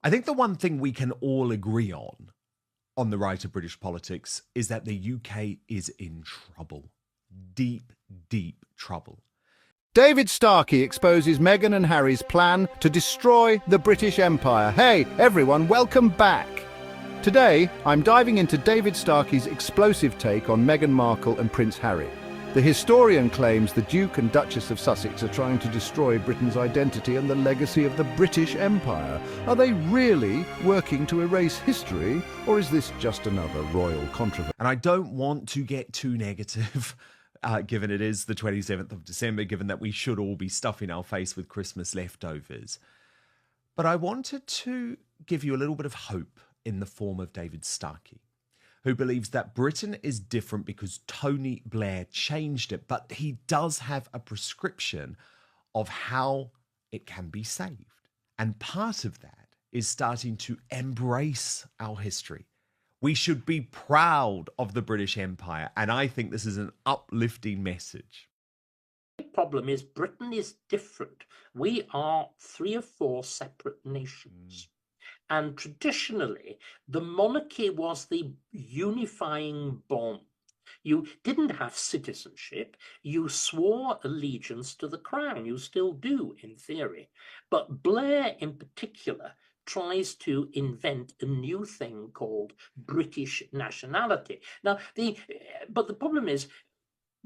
I think the one thing we can all agree on the right of British politics is that the UK is in trouble. Deep, deep trouble. David Starkey exposes Meghan and Harry's plan to destroy the British Empire. Hey, everyone, welcome back. Today, I'm diving into David Starkey's explosive take on Meghan Markle and Prince Harry. The historian claims the Duke and Duchess of Sussex are trying to destroy Britain's identity and the legacy of the British Empire. Are they really working to erase history, or is this just another royal controversy? And I don't want to get too negative, given it is the 27th of December, given that we should all be stuffing our face with Christmas leftovers. But I wanted to give you a little bit of hope in the form of David Starkey, who believes that Britain is different because Tony Blair changed it, but he does have a prescription of how it can be saved. And part of that is starting to embrace our history. We should be proud of the British Empire, and I think this is an uplifting message. The problem is Britain is different. We are 3 or 4 separate nations. And traditionally, the monarchy was the unifying bond. You didn't have citizenship. You swore allegiance to the crown. You still do, in theory. But Blair, in particular, tries to invent a new thing called British nationality. Now, but the problem is,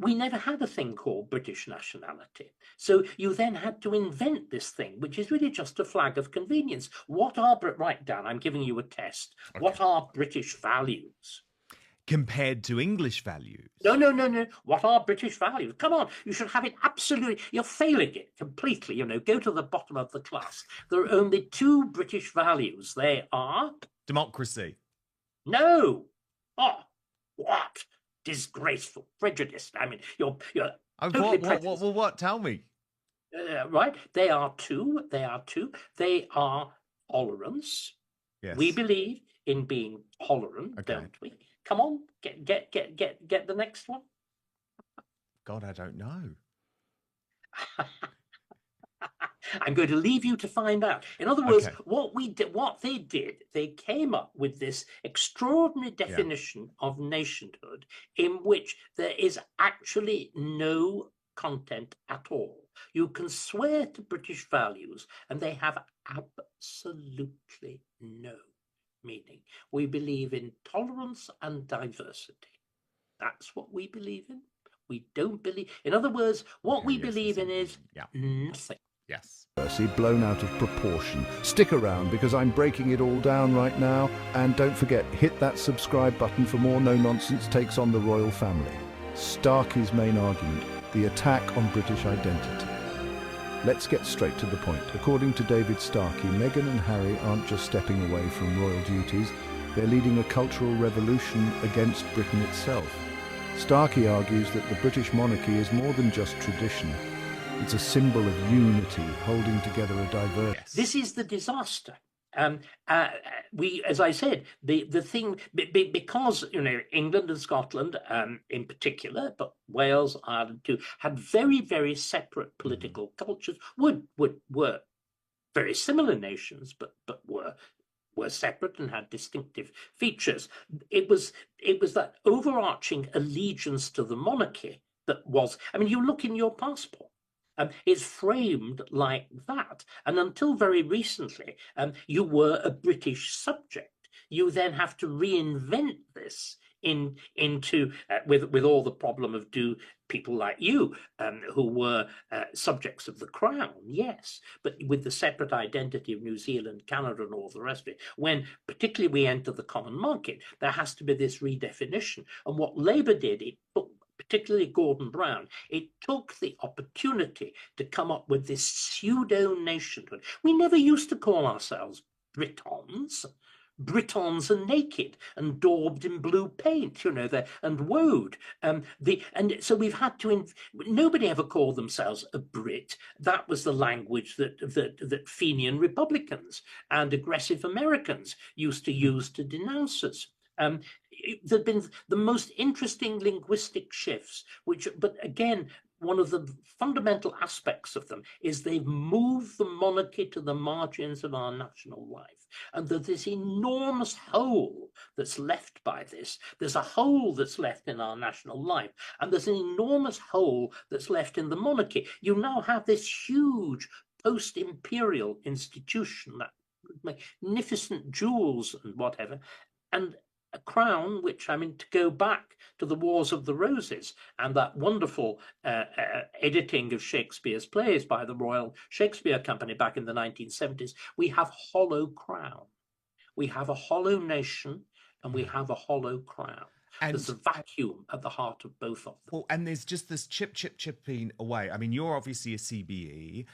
we never had a thing called British nationality. So you then had to invent this thing, which is really just a flag of convenience. Right, Dan, I'm giving you a test. Okay. What are British values? Compared to English values? No. What are British values? Come on, you should have it absolutely. You're failing it completely. Go to the bottom of the class. There are only 2 British values. They are... Democracy. No. Oh, what? Disgraceful, prejudiced. I mean, you're totally prejudiced. What? Tell me. Right? They are 2. They are tolerance. Yes. We believe in being tolerant, okay, don't we? Come on, get the next one. God, I don't know. I'm going to leave you to find out. In other words, okay, what they did, they came up with this extraordinary definition of nationhood in which there is actually no content at all. You can swear to British values and they have absolutely no meaning. We believe in tolerance and diversity. That's what we believe in. We don't believe... In other words, what we believe in is nothing. Yes. Blown out of proportion. Stick around because I'm breaking it all down right now. And don't forget, hit that subscribe button for more no-nonsense takes on the royal family. Starkey's main argument, the attack on British identity. Let's get straight to the point. According to David Starkey, Meghan and Harry aren't just stepping away from royal duties, they're leading a cultural revolution against Britain itself. Starkey argues that the British monarchy is more than just tradition. It's a symbol of unity, holding together a diverse... Yes. This is the disaster. We, as I said, the thing, because, England and Scotland in particular, but Wales, Ireland too, had very, very separate political cultures, were very similar nations, but were separate and had distinctive features. It was that overarching allegiance to the monarchy that was... I mean, you look in your passport. It's framed like that. And until very recently, you were a British subject. You then have to reinvent this into with all the problem of do people like you who were subjects of the crown, yes, but with the separate identity of New Zealand, Canada, and all the rest of it. When particularly we enter the common market, there has to be this redefinition. And what Labour did, it took, particularly Gordon Brown, it took the opportunity to come up with this pseudo-nationhood. We never used to call ourselves Britons. Britons are naked and daubed in blue paint, and woad. And so we've had to... Nobody ever called themselves a Brit. That was the language that Fenian Republicans and aggressive Americans used to use to denounce us. There've been the most interesting linguistic shifts, but again, one of the fundamental aspects of them is they've moved the monarchy to the margins of our national life. And there's this enormous hole that's left by this. There's a hole that's left in our national life, and there's an enormous hole that's left in the monarchy. You now have this huge post-imperial institution, that magnificent jewels and whatever, and a crown, which, I mean, to go back to the Wars of the Roses and that wonderful editing of Shakespeare's plays by the Royal Shakespeare Company back in the 1970s, we have hollow crown. We have a hollow nation and we have a hollow crown. And there's a vacuum at the heart of both of them. Well, and there's just this chipping away. I mean, you're obviously a CBE.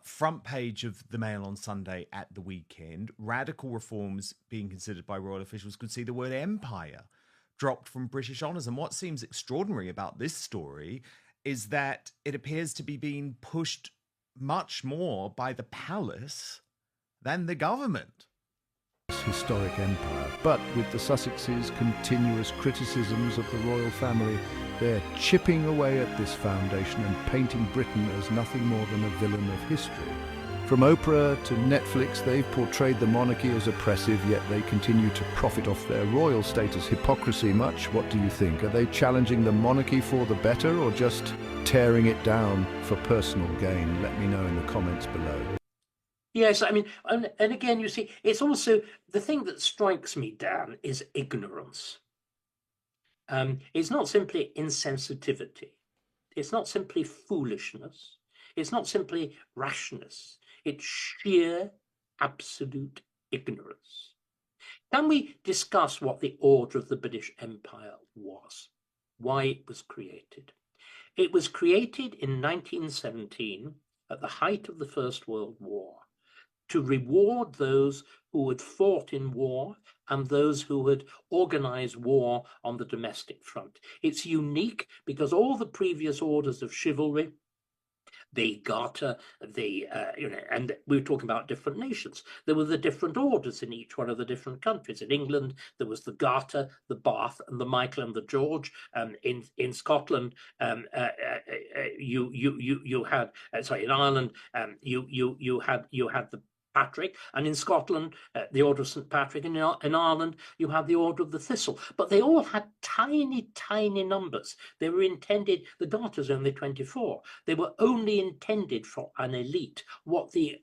Front page of the Mail on Sunday at the weekend, radical reforms being considered by royal officials could see the word empire dropped from British honours. And what seems extraordinary about this story is that it appears to be being pushed much more by the palace than the government. Historic empire, but with the Sussexes' continuous criticisms of the royal family, they're chipping away at this foundation and painting Britain as nothing more than a villain of history. From Oprah to Netflix, they've portrayed the monarchy as oppressive, yet they continue to profit off their royal status. Hypocrisy much? What do you think? Are they challenging the monarchy for the better, or just tearing it down for personal gain? Let me know in the comments below. Yes, I mean, and again, you see, it's also, the thing that strikes me, Dan, is ignorance. It's not simply insensitivity. It's not simply foolishness. It's not simply rashness. It's sheer, absolute ignorance. Can we discuss what the order of the British Empire was? Why it was created? It was created in 1917 at the height of the First World War, to reward those who had fought in war and those who had organized war on the domestic front. It's unique because all the previous orders of chivalry, the Garter, and we were talking about different nations. There were the different orders in each one of the different countries. In England, there was the Garter, the Bath, and the Michael and the George. In Scotland, you had in Ireland, you had the Patrick, and in Scotland, the Order of St. Patrick, and in Ireland, you had the Order of the Thistle. But they all had tiny, tiny numbers. They were intended, the Garter's only 24. They were only intended for an elite. What the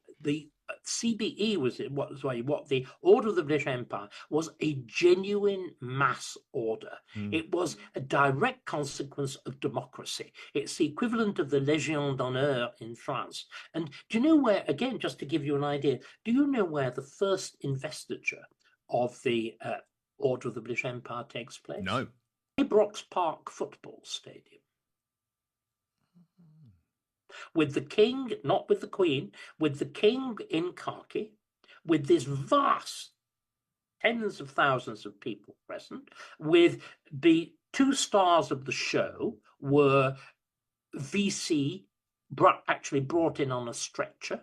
CBE was, what the Order of the British Empire was, a genuine mass order. It was a direct consequence of democracy. It's the equivalent of the Légion d'honneur in France. And do you know where, again, just to give you an idea, do you know where the first investiture of the Order of the British Empire takes place? No. Ibrox Park Football Stadium. With the king, not with the queen, with the king in khaki, with this vast tens of thousands of people present, with the two stars of the show were VC, actually brought in on a stretcher,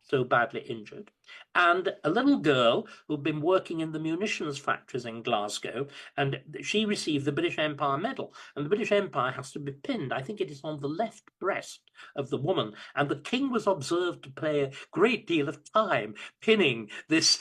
so badly injured, and a little girl who'd been working in the munitions factories in Glasgow, and she received the British Empire Medal. And the British Empire has to be pinned. I think it is on the left breast of the woman. And the king was observed to play a great deal of time pinning this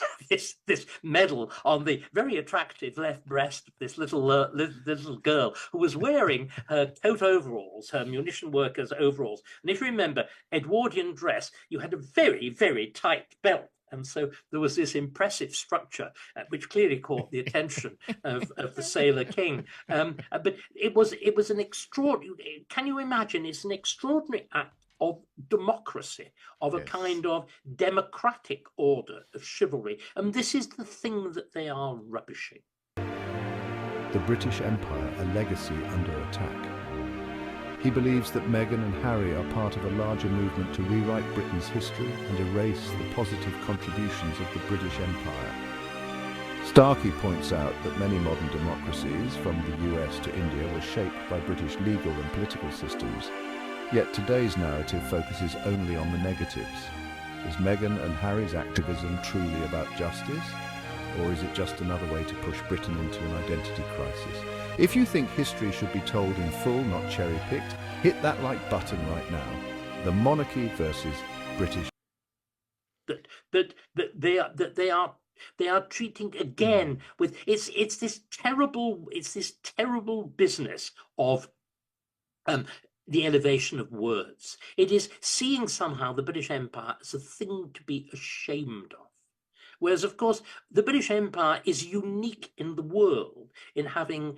medal on the very attractive left breast of this little girl who was wearing her coat overalls, her munition workers' overalls. And if you remember, Edwardian dress, you had a very, very tight belt. And so there was this impressive structure, which clearly caught the attention of the sailor king. But it was an extraordinary, can you imagine, it's an extraordinary act of democracy, of a kind of democratic order of chivalry. And this is the thing that they are rubbishing. The British Empire, a legacy under attack. He believes that Meghan and Harry are part of a larger movement to rewrite Britain's history and erase the positive contributions of the British Empire. Starkey points out that many modern democracies, from the US to India, were shaped by British legal and political systems. Yet today's narrative focuses only on the negatives. Is Meghan and Harry's activism truly about justice? Or is it just another way to push Britain into an identity crisis? If you think history should be told in full, not cherry-picked, hit that like button right now. The monarchy versus British. That they are treating again with it's this terrible business of the elevation of words. It is seeing somehow the British Empire as a thing to be ashamed of. Whereas, of course, the British Empire is unique in the world in having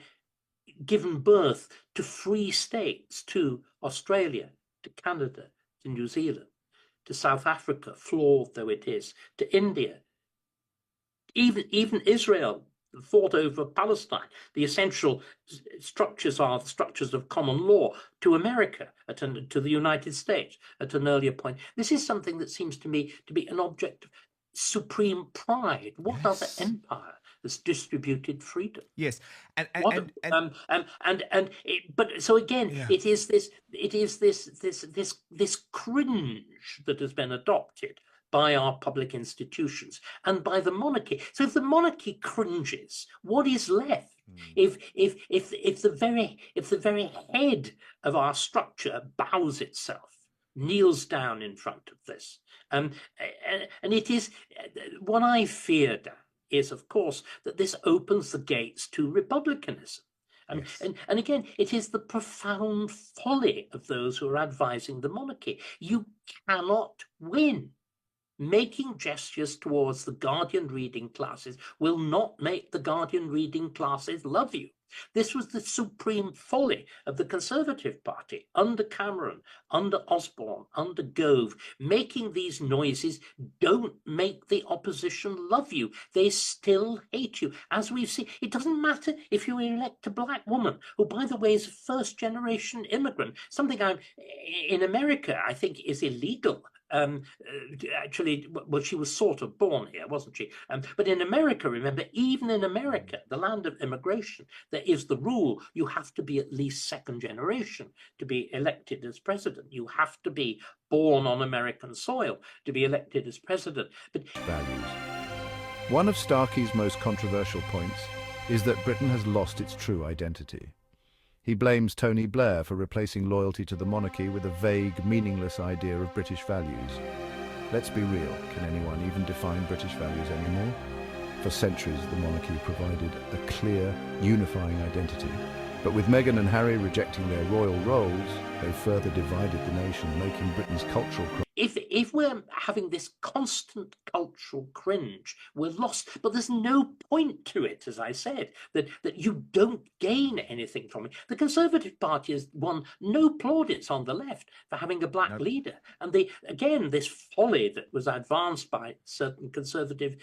given birth to free states, to Australia, to Canada, to New Zealand, to South Africa, flawed though it is, to India, even Israel fought over Palestine. The essential structures are the structures of common law to America, to the United States at an earlier point. This is something that seems to me to be an object of supreme pride. What other empire has distributed freedom? Yes, but so again, it is this cringe that has been adopted by our public institutions and by the monarchy. So if the monarchy cringes, what is left? If the very head of our structure bows itself, kneels down in front of this, and it is what I fear, Dan, is of course that this opens the gates to republicanism. And again, it is the profound folly of those who are advising the monarchy. You cannot win. Making gestures towards the Guardian reading classes will not make the Guardian reading classes love you. This was the supreme folly of the Conservative Party under Cameron, under Osborne, under Gove. Making these noises don't make the opposition love you. They still hate you. As we've seen, it doesn't matter if you elect a black woman, who, by the way, is a first-generation immigrant, something in America I think is illegal. Actually, well, she was sort of born here, wasn't she? But in America, remember, even in America, the land of immigration, there is the rule: you have to be at least second generation to be elected as president. You have to be born on American soil to be elected as president. But values. One of Starkey's most controversial points is that Britain has lost its true identity. He blames Tony Blair for replacing loyalty to the monarchy with a vague, meaningless idea of British values. Let's be real, can anyone even define British values anymore? For centuries, the monarchy provided a clear, unifying identity. But with Meghan and Harry rejecting their royal roles, they further divided the nation, making Britain's cultural... If we're having this constant cultural cringe, we're lost. But there's no point to it, as I said, that you don't gain anything from it. The Conservative Party has won no plaudits on the left for having a black leader. And this folly that was advanced by certain conservative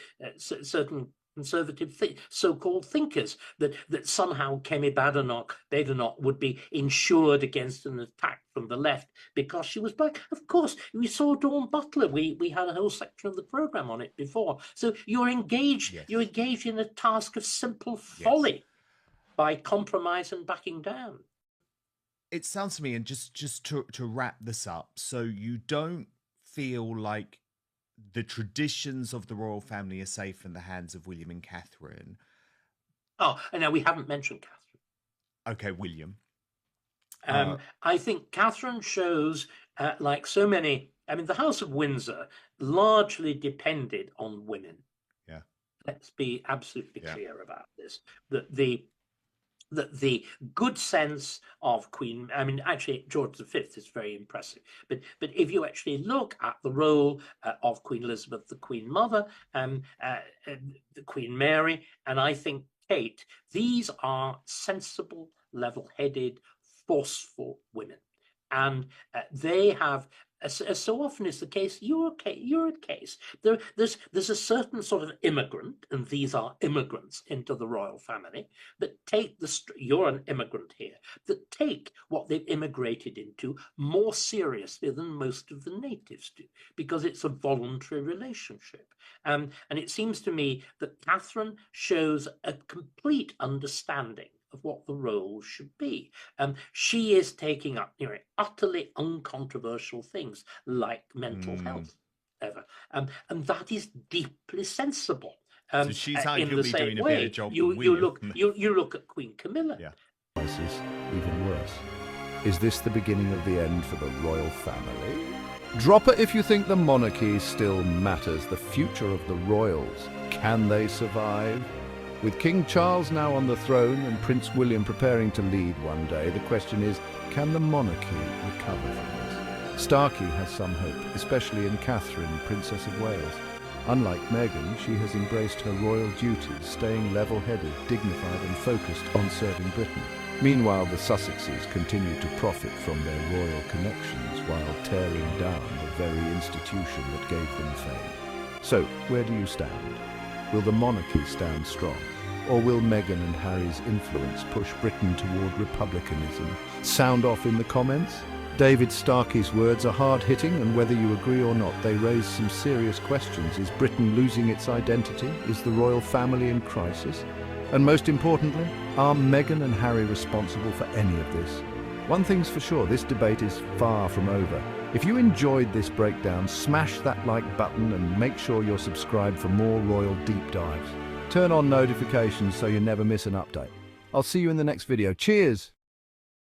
so-called thinkers that somehow Kemi Badenoch would be insured against an attack from the left because she was black. Of course, we saw Dawn Butler. We had a whole section of the program on it before. So you're engaged in a task of simple folly by compromise and backing down. It sounds to me, and just to wrap this up, so you don't feel like the traditions of the royal family are safe in the hands of William and Catherine. Oh, and now we haven't mentioned Catherine. Okay, William. I think Catherine shows, like so many, the House of Windsor largely depended on women. Yeah. Let's be absolutely clear about this. The good sense of Queen, actually George V is very impressive, but if you actually look at the role of Queen Elizabeth, the Queen Mother, the Queen Mary, and I think Kate, these are sensible, level-headed, forceful women. And they have, as so often is the case, you're a case. There's a certain sort of immigrant, and these are immigrants into the royal family, that take you're an immigrant here, that take what they've immigrated into more seriously than most of the natives do, because it's a voluntary relationship. And it seems to me that Catherine shows a complete understanding of what the role should be. She is taking up utterly uncontroversial things like mental health, and that is deeply sensible. So she's in the arguably same doing a way. better job You than you William. look you look at Queen Camilla. Yeah. Crisis, even worse. Is this the beginning of the end for the royal family? Drop it if you think the monarchy still matters. The future of the royals. Can they survive? With King Charles now on the throne and Prince William preparing to lead one day, the question is, can the monarchy recover from this? Starkey has some hope, especially in Catherine, Princess of Wales. Unlike Meghan, she has embraced her royal duties, staying level-headed, dignified and focused on serving Britain. Meanwhile, the Sussexes continue to profit from their royal connections while tearing down the very institution that gave them fame. So, where do you stand? Will the monarchy stand strong? Or will Meghan and Harry's influence push Britain toward republicanism? Sound off in the comments? David Starkey's words are hard-hitting, and whether you agree or not, they raise some serious questions. Is Britain losing its identity? Is the royal family in crisis? And most importantly, are Meghan and Harry responsible for any of this? One thing's for sure, this debate is far from over. If you enjoyed this breakdown, smash that like button and make sure you're subscribed for more royal deep dives. Turn on notifications so you never miss an update. I'll see you in the next video. Cheers!